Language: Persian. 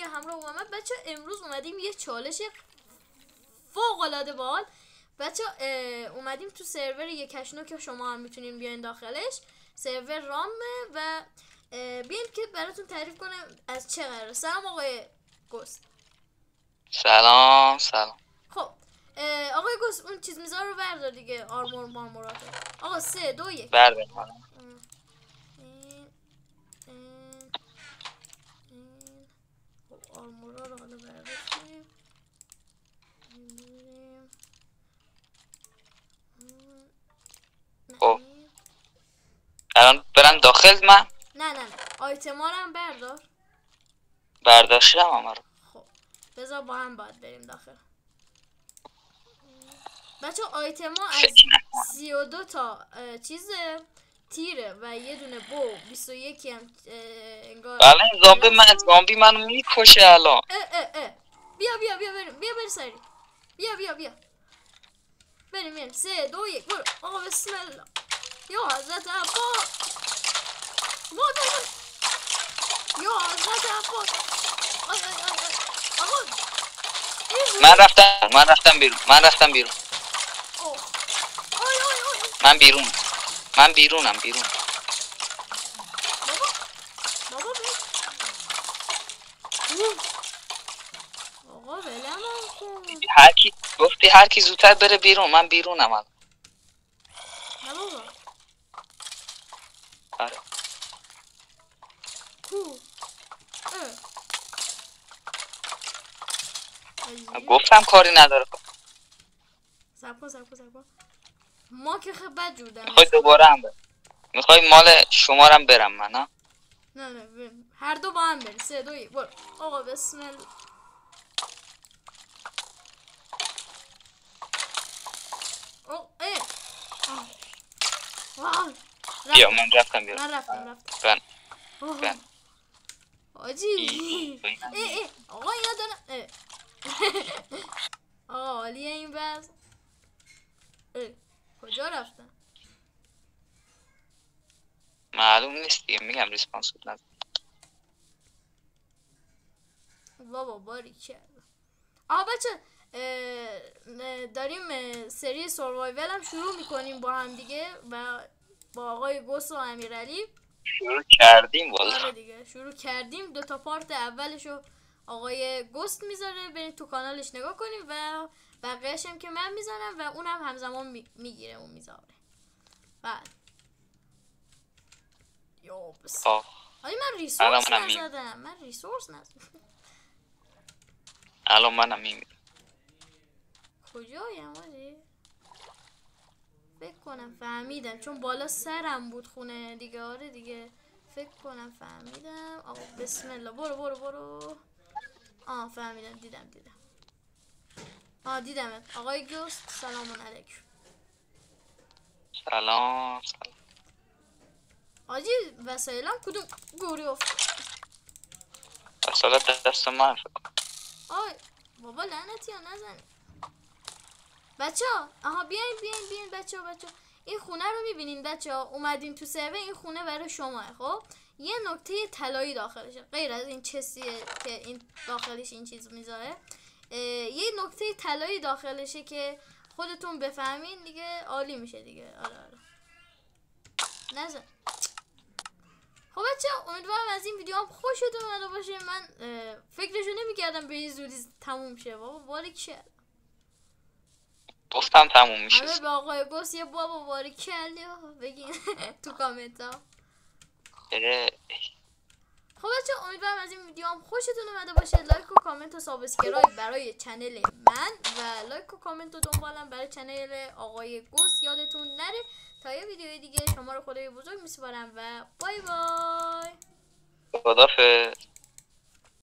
دیگه همراه اومد. بچه امروز اومدیم یه چالش فوق العاده باحال. بچه اومدیم تو سرور 1.9 که شما هم میتونین بیاین داخلش. سرور رامه و بیاین که براتون تعریف کنم از چه قراره. سلام آقای گوست. سلام. خب آقای گوست اون چیز میزار رو بردار دیگه، آرمور مارمورات. آقا 3 2 1 بردار. آرمورا رو حالا برداشتیم. خب الان برم داخل من؟ نه آیتما رو هم بردار. برداشتم همه رو. خب بذار با هم باید بریم داخل. بچه آیتما از 32 تا چیز تیره و یه دونه بو 21 هم انگار. الان زامبی منو میکشه الان. بیا بریم. بیا سری. بیا بریم 3 2 1 برو. آقا بسم الله. یا حضرت عباس. یا حضرت عباس. آقا من رفتم بیرون. من بیرونم. بابا آقا ولم کن. هر کی زودتر بره بیرون. من بیرونم الان. نه بابا. آره. گفتم کاری نداره. سب کن. ما که خیلی بد جوردم. میخوای دوباره هم برم؟ میخوای مال شمارم برم من؟ نه بریم. هر دو با هم بریم. 3 2 1 برو. آقا بسم الله. بیا من رفتم بیرون. من رفتم. بن آجی آقا اینا دارن. آقا عالیه این بس. کجا رفتن؟ معلوم نیست دیگه. میگم ریسپانس بود نزد. بابا باری کرد. آها بچه داریم سری سروایول هم شروع میکنیم با هم دیگه و با آقای گوس و امیرعلی شروع کردیم. آره دیگه شروع کردیم. 2 تا پارت اولشو آقای گوست میذاره، برید تو کانالش نگاه کنیم و بقیه‌اش هم که من میذارم و اونم همزمان میگیره اون میذاره. بعد یو بس آره من ریسورس نزدم. الان منم میمیرم. کجایم آجی؟ فکر کنم فهمیدم چون بالا سرم بود خونه دیگه. آره دیگه فکر کنم فهمیدم. آقا بسم الله. برو. فهمیدم. دیدم. دیدمت آقای گوست. سلام علیکم. سلام. آجی وسایلم کدوم گوری افتاد؟ وسایل دست من فکر کنم. آی بابا لعنتی ها نزنی بچه ها. آها بیاین بچه ها. این خونه رو میبینین بچه ها؟ اومدین تو سرور. این خونه برای شماه. خب یه نکته طلایی داخلشه غیر از این چسیه که این داخلش این چیز میذاره. یه نکته طلایی داخلشه که خودتون بفهمین دیگه عالی میشه دیگه. آره نزن. خب بچه امیدوارم از این ویدیو هم خوشتون اومده باشه. من فکرشو نمیکردم به این زودی تموم شه. بابا باریکلا. گفتم تموم میشه. همه به آقای گوست یه بابا باریکلا بگین تو کامنت ها. خب بچه امیدوارم از این ویدیو هم خوشتون اومده باشه. لایک و کامنت و سابسکرایب برای چنل من و لایک و کامنت و دنبالم برای چنل آقای گوست یادتون نره. تا یه ویدیوی دیگه شما رو خدای بزرگ میسپارم و بای بای. خدافظ.